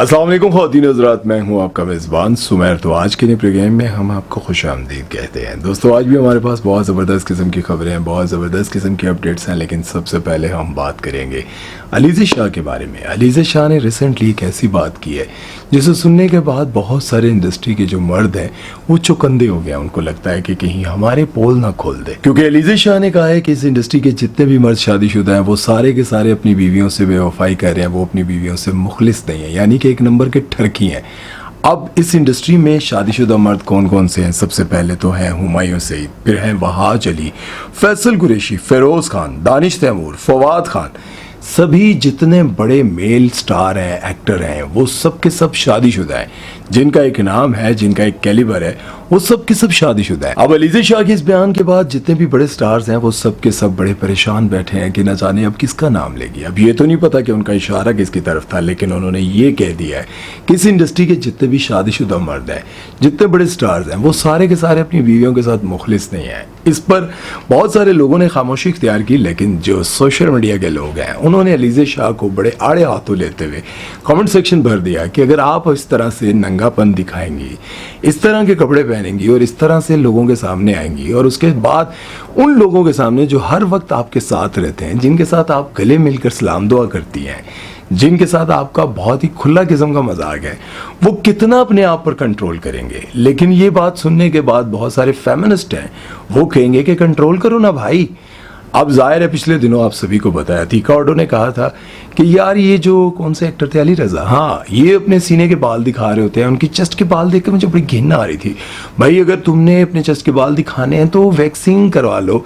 अस्सलाम वालेकुम ख़वातीन हज़रात, मैं हूं आपका मेज़बान सुमैर। तो आज के नए प्रोग्राम में हम आपको खुशामदीद कहते हैं। दोस्तों, आज भी हमारे पास बहुत ज़बरदस्त किस्म की खबरें हैं, बहुत ज़बरदस्त किस्म की अपडेट्स हैं। लेकिन सबसे पहले हम बात करेंगे अलीज़ा शाह के बारे में। अलीज़ा शाह ने रिसेंटली एक ऐसी बात की है जिसे सुनने के बाद बहुत सारे इंडस्ट्री के जो मर्द हैं वो चौकंदे हो गए। उनको लगता है कि कहीं हमारे पोल ना खोल दे, क्योंकि अलीज़ा शाह ने कहा है कि इस इंडस्ट्री के जितने भी मर्द शादीशुदा हैं वो सारे के सारे अपनी बीवियों से बेवफाई कर रहे हैं, वो अपनी बीवियों से मुखलिस नहीं है, यानी कि एक नंबर के ठरकी हैं। अब इस इंडस्ट्री में शादीशुदा मर्द कौन कौन से हैं? सबसे पहले तो हैं हुमायूं सईद, फिर हैं वहाज अली, फैसल कुरैशी, फेरोज खान, दानिश तैमूर, फवाद खान। सभी जितने बड़े मेल स्टार हैं, एक्टर हैं, वो सब के सब शादीशुदा हैं। जिनका एक नाम है, जिनका एक कैलिबर है, वो सब के सब शादीशुदा है। अब अलीज़ा शाह के इस बयान के बाद जितने भी बड़े स्टार्स हैं वो सब के सब बड़े परेशान बैठे हैं कि न जाने अब किसका नाम लेगी। अब ये तो नहीं पता कि उनका इशारा किसकी तरफ था, लेकिन उन्होंने ये कह दिया है कि इस इंडस्ट्री के जितने भी शादीशुदा मर्द हैं, जितने बड़े स्टार्स हैं, वो सारे के सारे अपनी बीवियों के साथ मुखलिस नहीं हैं। इस पर बहुत सारे लोगों ने खामोशी इख्तियार की, लेकिन जो सोशल मीडिया के लोग हैं उन्होंने अलीज़ा शाह को बड़े आड़े हाथों लेते हुए कमेंट सेक्शन भर दिया कि अगर आप इस तरह से नंगापन दिखाएंगी, इस तरह के कपड़े पहनेंगी और इस तरह से लोगों के सामने आएंगी, और उसके बाद उन लोगों के सामने जो हर वक्त आपके साथ रहते हैं, जिनके साथ आप गले मिलकर सलाम दुआ करती हैं, जिनके साथ आपका बहुत ही खुला किस्म का मजाक है, वो कितना अपने आप पर कंट्रोल करेंगे। लेकिन ये बात सुनने के बाद बहुत सारे फेमिनिस्ट हैं, वो कहेंगे कि कंट्रोल करो ना भाई। अब जाहिर है पिछले दिनों आप सभी को बताया, थीका ऑडो ने कहा था कि यार ये जो कौन से एक्टर थे, अली रजा, हाँ, ये अपने सीने के बाल दिखा रहे होते हैं। उनकी चेस्ट के बाल देख कर मुझे बड़ी घिन आ रही थी। भाई अगर तुमने अपने चेस्ट के बाल दिखाने हैं तो वैक्सिंग करवा लो।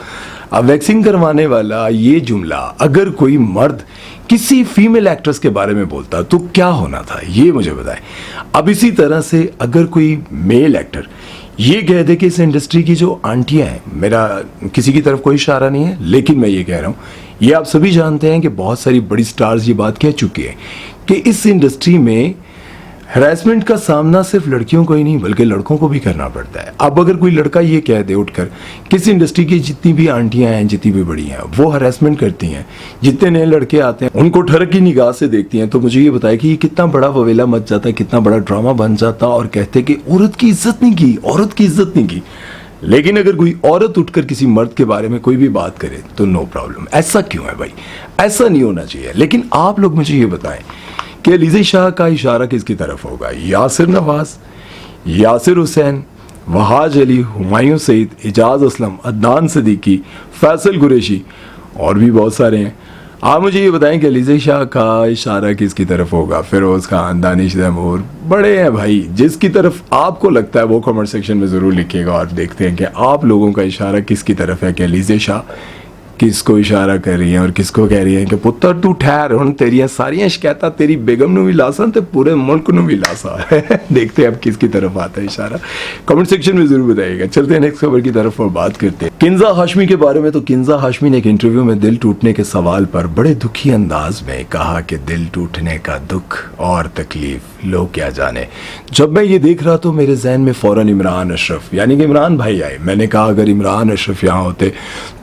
अब वैक्सिंग करवाने वाला ये जुमला अगर कोई मर्द किसी फीमेल एक्ट्रेस के बारे में बोलता तो क्या होना था, ये मुझे बताएं। अब इसी तरह से अगर कोई मेल एक्टर ये कह दे कि इस इंडस्ट्री की जो आंटियां हैं, मेरा किसी की तरफ कोई इशारा नहीं है, लेकिन मैं ये कह रहा हूँ, ये आप सभी जानते हैं कि बहुत सारी बड़ी स्टार्स ये बात कह चुकी हैं कि इस इंडस्ट्री में हैरेसमेंट का सामना सिर्फ लड़कियों को ही नहीं बल्कि लड़कों को भी करना पड़ता है। अब अगर कोई लड़का ये कह दे उठकर किस इंडस्ट्री की जितनी भी आंटियां हैं, जितनी भी बड़ी हैं, वो हैरेसमेंट करती हैं, जितने नए लड़के आते हैं उनको ठरक की निगाह से देखती हैं, तो मुझे ये बताया कि ये कितना बड़ा ववेला मच जाता है, कितना बड़ा ड्रामा बन जाता, और कहते कि औरत की इज्जत नहीं की, औरत की इज्जत नहीं की। लेकिन अगर कोई औरत उठकर किसी मर्द के बारे में कोई भी बात करे तो नो प्रॉब्लम। ऐसा क्यों है भाई? ऐसा नहीं होना चाहिए। लेकिन आप लोग मुझे ये बताएं कि अलीज़ा शाह का इशारा किसकी तरफ होगा? यासिर नवाज, यासिर हुसैन, वहाज अली, हुमायूं सईद, इजाज असलम, अदनान सिद्दीकी, फैसल कुरैशी और भी बहुत सारे हैं। आप मुझे ये बताएं कि अलीज़ा शाह का इशारा किसकी तरफ होगा? फिरोज खान, दानिश तैमूर, बड़े हैं भाई, जिसकी तरफ आपको लगता है वो कमेंट सेक्शन में ज़रूर लिखिएगा, और देखते हैं कि आप लोगों का इशारा किसकी तरफ है, कि अलीज़ा शाह किसको इशारा कर रही हैं और किसको कह रही हैं कि पुत्र तू ठहर, हुण तेरियां सारियां शिकायतां तेरी बेगम नूं भी लासा ते पूरे मुल्क नूं भी लासा। देखते हैं अब किसकी तरफ आता है इशारा, कमेंट सेक्शन में जरूर बताइएगा। चलते हैं नेक्स्ट खबर की तरफ और बात करते हैं किंजा हाशमी के बारे में। तो किंजा हाशमी ने एक इंटरव्यू में दिल टूटने के सवाल पर बड़े दुखी अंदाज में कहा कि दिल टूटने का दुख और तकलीफ लोग क्या जाने। जब मैं ये देख रहा तो मेरे जहन में फौरन इमरान अशरफ यानी कि इमरान भाई आए। मैंने कहा अगर इमरान अशरफ यहाँ होते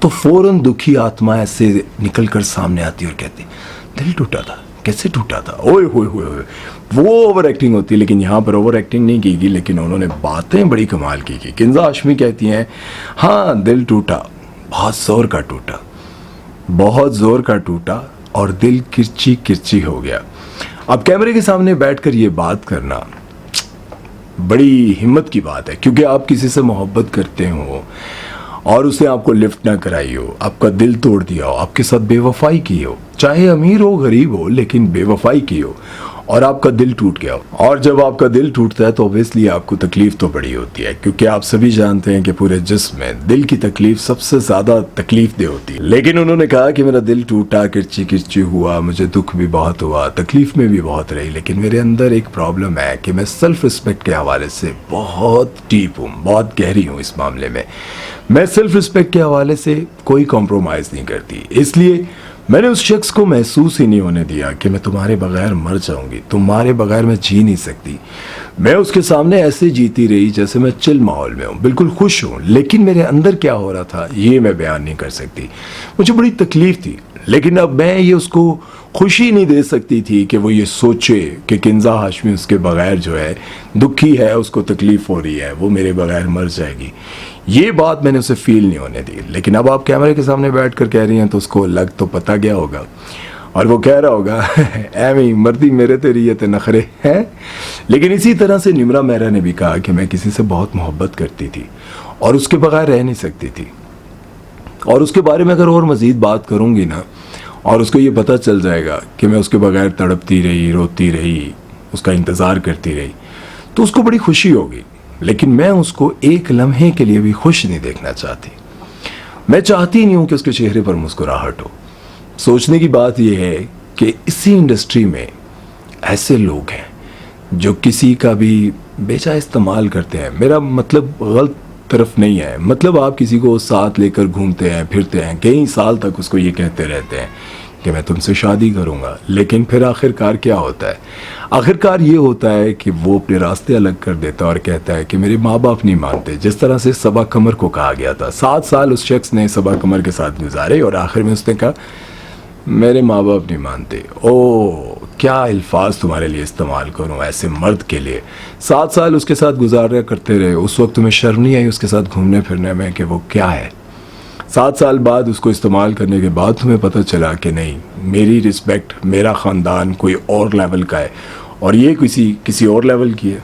तो फौरन दुखी आत्मा ऐसे निकल कर सामने आती और कहती दिल टूटा था, कैसे टूटा था, ओए होए होए होए, वो ओवर एक्टिंग होती। लेकिन यहाँ पर ओवर एक्टिंग नहीं की गई, लेकिन उन्होंने बातें बड़ी कमाल की। किंजा हाशमी कहती हैं हाँ दिल टूटा, बहुत जोर का टूटा, बहुत जोर का टूटा और दिल किरची किरची हो गया। अब कैमरे के सामने बैठकर ये बात करना बड़ी हिम्मत की बात है, क्योंकि आप किसी से मोहब्बत करते हो और उसने आपको लिफ्ट ना कराई हो, आपका दिल तोड़ दिया हो, आपके साथ बेवफाई की हो, चाहे अमीर हो गरीब हो, लेकिन बेवफाई की हो और आपका दिल टूट गया हो। और जब आपका दिल टूटता है तो ऑब्वियसली आपको तकलीफ तो बड़ी होती है, क्योंकि आप सभी जानते हैं कि पूरे जिस्म में दिल की तकलीफ सबसे ज्यादा तकलीफ दे होती है। लेकिन उन्होंने कहा कि मेरा दिल टूटा, किरची किरची हुआ, मुझे दुख भी बहुत हुआ, तकलीफ में भी बहुत रही, लेकिन मेरे अंदर एक प्रॉब्लम है कि मैं सेल्फ रिस्पेक्ट के हवाले से बहुत डीप हूँ, बहुत गहरी हूँ इस मामले में। मैं सेल्फ रिस्पेक्ट के हवाले से कोई कॉम्प्रोमाइज नहीं करती, इसलिए मैंने उस शख्स को महसूस ही नहीं होने दिया कि मैं तुम्हारे बगैर मर जाऊंगी, तुम्हारे बगैर मैं जी नहीं सकती। मैं उसके सामने ऐसे जीती रही जैसे मैं चिल माहौल में हूँ, बिल्कुल खुश हूँ, लेकिन मेरे अंदर क्या हो रहा था ये मैं बयान नहीं कर सकती। मुझे बड़ी तकलीफ थी, लेकिन अब मैं ये उसको खुशी नहीं दे सकती थी कि वो ये सोचे कि किंजा हाशमी उसके बगैर जो है दुखी है, उसको तकलीफ़ हो रही है, वो मेरे बगैर मर जाएगी। ये बात मैंने उसे फील नहीं होने दी। लेकिन अब आप कैमरे के सामने बैठ कर कह रही हैं तो उसको लग तो पता गया होगा और वो कह रहा होगा एमी मर्दी मेरे तेरी ये नखरे हैं। लेकिन इसी तरह से निम्रा मेहरा ने भी कहा कि मैं किसी से बहुत मोहब्बत करती थी और उसके बगैर रह नहीं सकती थी, और उसके बारे में अगर और मज़ीद बात करूँगी ना और उसको ये पता चल जाएगा कि मैं उसके बगैर तड़पती रही, रोती रही, उसका इंतज़ार करती रही, तो उसको बड़ी खुशी होगी। लेकिन मैं उसको एक लम्हे के लिए भी खुश नहीं देखना चाहती। मैं चाहती नहीं हूँ कि उसके चेहरे पर मुस्कुराहट हो। सोचने की बात यह है कि इसी इंडस्ट्री में ऐसे लोग हैं जो किसी का भी बेचा इस्तेमाल करते हैं। मेरा मतलब गलत तरफ नहीं है, मतलब आप किसी को साथ लेकर घूमते हैं फिरते हैं, कई साल तक उसको ये कहते रहते हैं कि मैं तुमसे शादी करूंगा, लेकिन फिर आखिरकार क्या होता है? आखिरकार ये होता है कि वो अपने रास्ते अलग कर देता है और कहता है कि मेरे माँ बाप नहीं मानते। जिस तरह से सबा कमर को कहा गया था, 7 साल उस शख्स ने सबा कमर के साथ गुजारे और आखिर में उसने कहा मेरे माँ बाप नहीं मानते। ओ क्या अल्फाज तुम्हारे लिए इस्तेमाल करूँ ऐसे मर्द के लिए। 7 साल उसके साथ गुजारा करते रहे, उस वक्त तुम्हें शर्म नहीं आई उसके साथ घूमने फिरने में कि वो क्या है? 7 साल बाद उसको इस्तेमाल करने के बाद तुम्हें पता चला कि नहीं, मेरी रिस्पेक्ट, मेरा ख़ानदान कोई और लेवल का है और ये किसी और लेवल की है।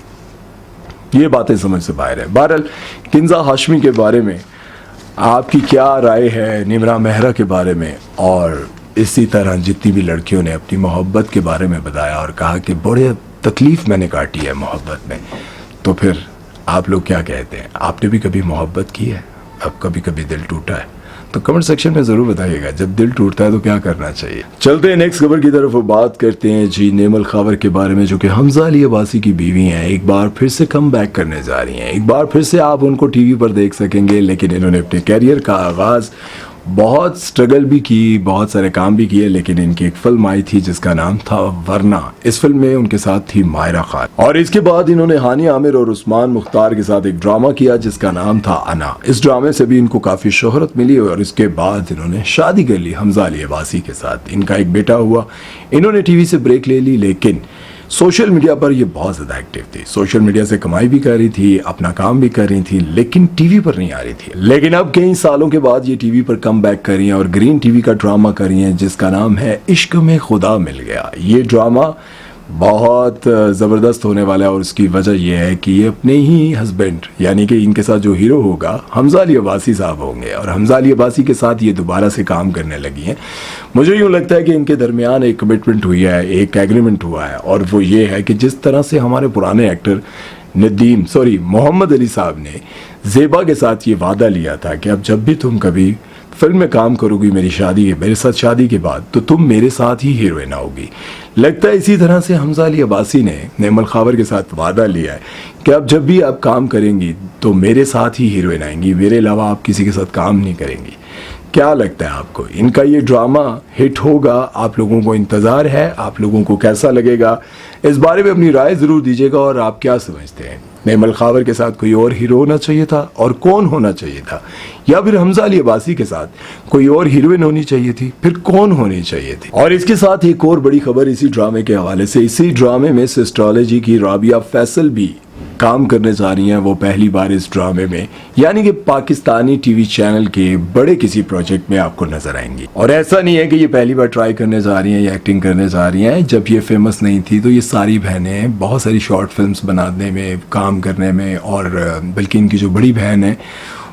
ये बातें समझ से बाहर है। बहरहाल किंजा हाशमी के बारे में आपकी क्या राय है, निम्रा मेहरा के बारे में, और इसी तरह जितनी भी लड़कियों ने अपनी मोहब्बत के बारे में बताया और कहा कि बड़े तकलीफ़ मैंने काटी है मोहब्बत में, तो फिर आप लोग क्या कहते हैं? आपने भी कभी मोहब्बत की है? अब कभी दिल टूटा है? तो कमेंट सेक्शन में ज़रूर बताइएगा। जब दिल टूटता है तो क्या करना चाहिए। चलते हैं नेक्स्ट खबर की तरफ, बात करते हैं जी नेमल खावर के बारे में, जो कि हमजा अली अब्बासी की बीवी हैं। एक बार फिर से कम बैक करने जा रही हैं। एक बार फिर से आप उनको टीवी पर देख सकेंगे, लेकिन इन्होंने अपने कैरियर का आगाज़ बहुत स्ट्रगल भी की, बहुत सारे काम भी किए, लेकिन इनकी एक फिल्म आई थी जिसका नाम था वरना। इस फिल्म में उनके साथ थी मायरा खान, और इसके बाद इन्होंने हानिया आमिर और उस्मान मुख्तार के साथ एक ड्रामा किया जिसका नाम था अना। इस ड्रामे से भी इनको काफ़ी शोहरत मिली और इसके बाद इन्होंने शादी कर ली हमजा अली अब्बासी के साथ। इनका एक बेटा हुआ। इन्होंने टीवी से ब्रेक ले ली, लेकिन सोशल मीडिया पर ये बहुत ज़्यादा एक्टिव थी। सोशल मीडिया से कमाई भी कर रही थी, अपना काम भी कर रही थी, लेकिन टीवी पर नहीं आ रही थी। लेकिन अब कई सालों के बाद ये टीवी पर कम बैक कर रही हैं और ग्रीन टीवी का ड्रामा कर रही हैं जिसका नाम है इश्क में खुदा मिल गया। ये ड्रामा बहुत ज़बरदस्त होने वाला है और उसकी वजह यह है कि ये अपने ही हस्बैंड, यानी कि इनके साथ जो हीरो होगा हमजा अली अब्बासी साहब होंगे, और हमजा अली अब्बासी के साथ ये दोबारा से काम करने लगी हैं। मुझे यूँ लगता है कि इनके दरमियान एक कमिटमेंट हुई है, एक एग्रीमेंट हुआ है, और वो ये है कि जिस तरह से हमारे पुराने एक्टर मोहम्मद अली साहब ने ज़ेबा के साथ ये वादा लिया था कि अब जब भी तुम कभी फिल्म में काम करोगी मेरे साथ शादी के बाद, तो तुम मेरे साथ ही हीरोइन आओगी। लगता है इसी तरह से हमजा अली अब्बासी ने नेमल खावर के साथ वादा लिया है कि अब जब भी आप काम करेंगी तो मेरे साथ ही हीरोइन आएंगी, मेरे अलावा आप किसी के साथ काम नहीं करेंगी। क्या लगता है आपको, इनका ये ड्रामा हिट होगा? आप लोगों को इंतज़ार है, आप लोगों को कैसा लगेगा? इस बारे में अपनी राय ज़रूर दीजिएगा। और आप क्या समझते हैं, नेमल खावर के साथ कोई और हीरो होना चाहिए था, और कौन होना चाहिए था? या फिर हमजा अली अब्बासी के साथ कोई और हीरोइन होनी चाहिए थी, फिर कौन होनी चाहिए थी? और इसके साथ एक और बड़ी खबर इसी ड्रामे के हवाले से, इसी ड्रामे में सिस्टोलॉजी की राबिया फैसल भी काम करने जा रही हैं। वो पहली बार इस ड्रामे में, यानी कि पाकिस्तानी टीवी चैनल के बड़े किसी प्रोजेक्ट में आपको नजर आएंगी। और ऐसा नहीं है कि ये पहली बार ट्राई करने जा रही हैं या एक्टिंग करने जा रही हैं। जब ये फेमस नहीं थी तो ये सारी बहनें बहुत सारी शॉर्ट फिल्म्स बनाने में, काम करने में, और बल्कि इनकी जो बड़ी बहन है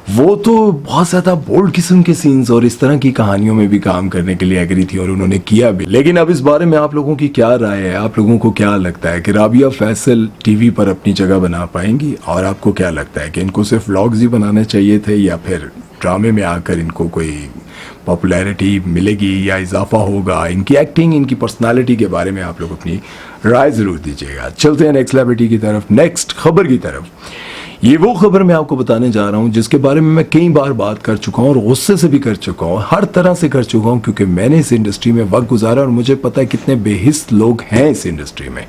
वो तो बहुत ज़्यादा बोल्ड किस्म के सीन्स और इस तरह की कहानियों में भी काम करने के लिए एग्री थी, और उन्होंने किया भी। लेकिन अब इस बारे में आप लोगों की क्या राय है? आप लोगों को क्या लगता है कि राबिया फैसल टीवी पर अपनी जगह बना पाएंगी? और आपको क्या लगता है कि इनको सिर्फ व्लॉग्स ही बनाने चाहिए थे, या फिर ड्रामे में आकर इनको कोई पॉपुलैरिटी मिलेगी या इजाफा होगा? इनकी एक्टिंग, इनकी पर्सनालिटी के बारे में आप लोग अपनी राय ज़रूर दीजिएगा। चलते हैं नेक्स्ट सेलिब्रिटी की तरफ, नेक्स्ट खबर की तरफ। ये वो खबर मैं आपको बताने जा रहा हूँ जिसके बारे में मैं कई बार बात कर चुका हूँ और गुस्से से भी कर चुका हूँ, हर तरह से कर चुका हूँ, क्योंकि मैंने इस इंडस्ट्री में वक्त गुजारा और मुझे पता है कितने बेहिस लोग हैं इस इंडस्ट्री में।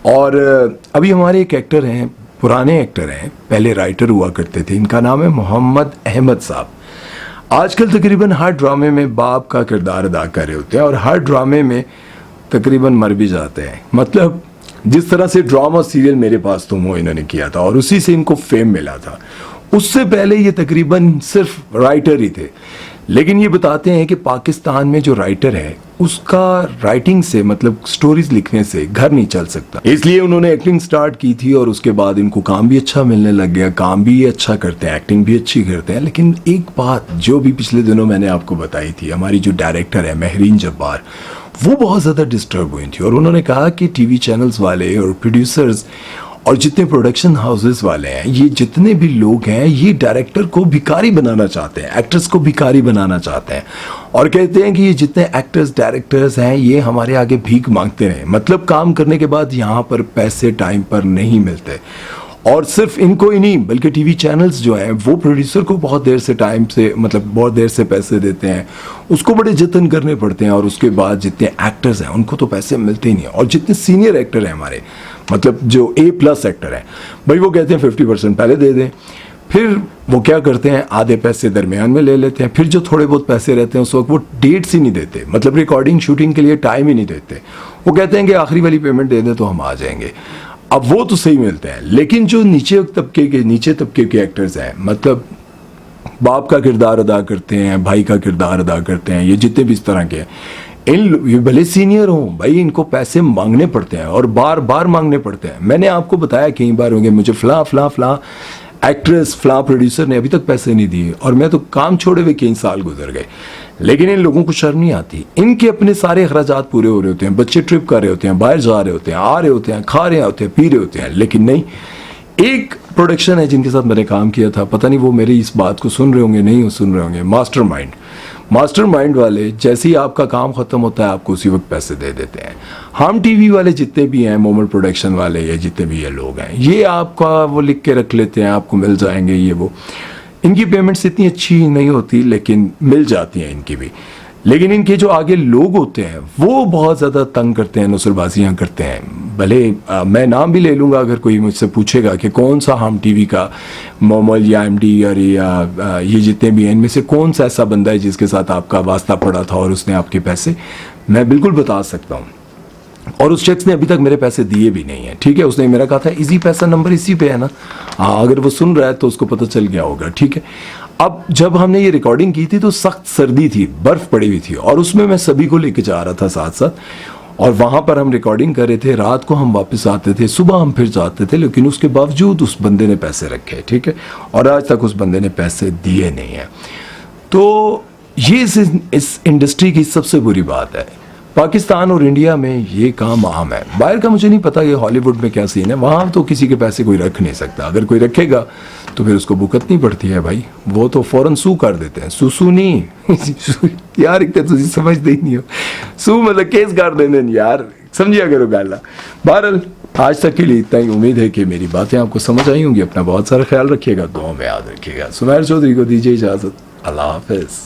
और अभी हमारे एक एक्टर हैं, पुराने एक्टर हैं, पहले राइटर हुआ करते थे, इनका नाम है मोहम्मद अहमद साहब। आजकल तकरीबन हर ड्रामे में बाप का किरदार अदा कर रहे होते हैं और हर ड्रामे में तकरीबन मर भी जाते हैं। मतलब जिस तरह से ड्रामा सीरियल मेरे पास तुम हो इन्होंने किया था और उसी से इनको फेम मिला था, उससे पहले ये तकरीबन सिर्फ राइटर ही थे। लेकिन ये बताते हैं कि पाकिस्तान में जो राइटर है उसका राइटिंग से मतलब स्टोरीज लिखने से घर नहीं चल सकता, इसलिए उन्होंने एक्टिंग स्टार्ट की थी और उसके बाद इनको काम भी अच्छा मिलने लग गया, काम भी अच्छा करते हैं, एक्टिंग भी अच्छी करते हैं। लेकिन एक बात जो भी पिछले दिनों मैंने आपको बताई थी, हमारी जो डायरेक्टर है महरीन जब्बार, वो बहुत ज़्यादा डिस्टर्ब हुई थी और उन्होंने कहा कि टीवी चैनल्स वाले और प्रोड्यूसर्स और जितने प्रोडक्शन हाउसेस वाले हैं, ये जितने भी लोग हैं, ये डायरेक्टर को भिखारी बनाना चाहते हैं, एक्टर्स को भिखारी बनाना चाहते हैं और कहते हैं कि ये जितने एक्टर्स डायरेक्टर्स हैं ये हमारे आगे भीख मांगते रहे, मतलब काम करने के बाद यहाँ पर पैसे टाइम पर नहीं मिलते। और सिर्फ इनको ही नहीं बल्कि टीवी चैनल्स जो हैं वो प्रोड्यूसर को बहुत देर से टाइम से मतलब बहुत देर से पैसे देते हैं, उसको बड़े जतन करने पड़ते हैं और उसके बाद जितने एक्टर्स हैं उनको तो पैसे मिलते ही नहीं। और जितने सीनियर एक्टर हैं हमारे, मतलब जो A+ एक्टर हैं, भाई वो कहते हैं 50% पहले दे दें, फिर वो क्या करते हैं आधे पैसे दरमियान में ले लेते हैं, फिर जो थोड़े बहुत पैसे रहते हैं उस वक्त वो डेट्स ही नहीं देते, मतलब रिकॉर्डिंग शूटिंग के लिए टाइम ही नहीं देते। वो कहते हैं कि आखिरी वाली पेमेंट दे दें तो हम आ जाएंगे। अब वो तो सही मिलते हैं, लेकिन जो नीचे तबके के एक्टर्स हैं, मतलब बाप का किरदार अदा करते हैं, भाई का किरदार अदा करते हैं, ये जितने भी इस तरह के हैं, ये भले सीनियर हों भाई, इनको पैसे मांगने पड़ते हैं और बार बार मांगने पड़ते हैं। मैंने आपको बताया कई बार होंगे, मुझे फला एक्ट्रेस फला प्रोड्यूसर ने अभी तक पैसे नहीं दिए और मैं तो काम छोड़े हुए कई साल गुजर गए। लेकिन इन लोगों को शर्म नहीं आती, इनके अपने सारे अखराजात पूरे हो रहे होते हैं, बच्चे ट्रिप कर रहे होते हैं, बाहर जा रहे होते हैं, आ रहे होते हैं, खा रहे होते हैं, पी रहे होते हैं, लेकिन नहीं। एक प्रोडक्शन है जिनके साथ मैंने काम किया था, पता नहीं वो मेरी इस बात को सुन रहे होंगे, नहीं सुन रहे होंगे, मास्टरमाइंड वाले जैसे ही आपका काम खत्म होता है आपको उसी वक्त पैसे दे देते हैं। हम टीवी वाले जितने भी हैं, मोमेंट प्रोडक्शन वाले या जितने भी ये लोग हैं, ये आपका वो लिख के रख लेते हैं, आपको मिल जाएंगे ये वो। इनकी पेमेंट्स इतनी अच्छी नहीं होती लेकिन मिल जाती हैं इनकी भी। लेकिन इनके जो आगे लोग होते हैं वो बहुत ज़्यादा तंग करते हैं, नुसरबाजियाँ करते हैं। भले मैं नाम भी ले लूँगा अगर कोई मुझसे पूछेगा कि कौन सा हम टीवी का मोमल या MD या ये जितने भी हैं इनमें से कौन सा ऐसा बंदा है जिसके साथ आपका वास्ता पड़ा था और उसने आपके पैसे, मैं बिल्कुल बता सकता हूँ। और उस शख्स ने अभी तक मेरे पैसे दिए भी नहीं है, ठीक है। उसने मेरा कहा था इजी पैसा नंबर इसी पे है ना, हाँ अगर वो सुन रहा है तो उसको पता चल गया होगा, ठीक है। अब जब हमने ये रिकॉर्डिंग की थी तो सख्त सर्दी थी, बर्फ पड़ी हुई थी और उसमें मैं सभी को लेके जा रहा था साथ साथ और वहाँ पर हम रिकॉर्डिंग कर रहे थे। रात को हम वापस आते थे, सुबह हम फिर जाते थे, लेकिन उसके बावजूद उस बंदे ने पैसे रखे, ठीक है, और आज तक उस बंदे ने पैसे दिए नहीं है। तो ये इस इंडस्ट्री की सबसे बुरी बात है। पाकिस्तान और इंडिया में ये काम आम है, बाहर का मुझे नहीं पता ये हॉलीवुड में क्या सीन है, वहाँ तो किसी के पैसे कोई रख नहीं सकता, अगर कोई रखेगा तो फिर उसको भुगतनी पड़ती है भाई, वो तो फौरन सू कर देते हैं। सू नहीं यार, एक तो तुझे समझते ही नहीं हो, सू मतलब केस कर देने यार, समझिया करो गाला। बहरहाल आज तक के लिए इतना ही, उम्मीद है कि मेरी बातें आपको समझ आई होंगी। अपना बहुत सारा ख्याल रखिएगा, दुआ में याद रखिएगा। सुमैर चौधरी को दीजिए इजाज़त, अल्लाह हाफिज़।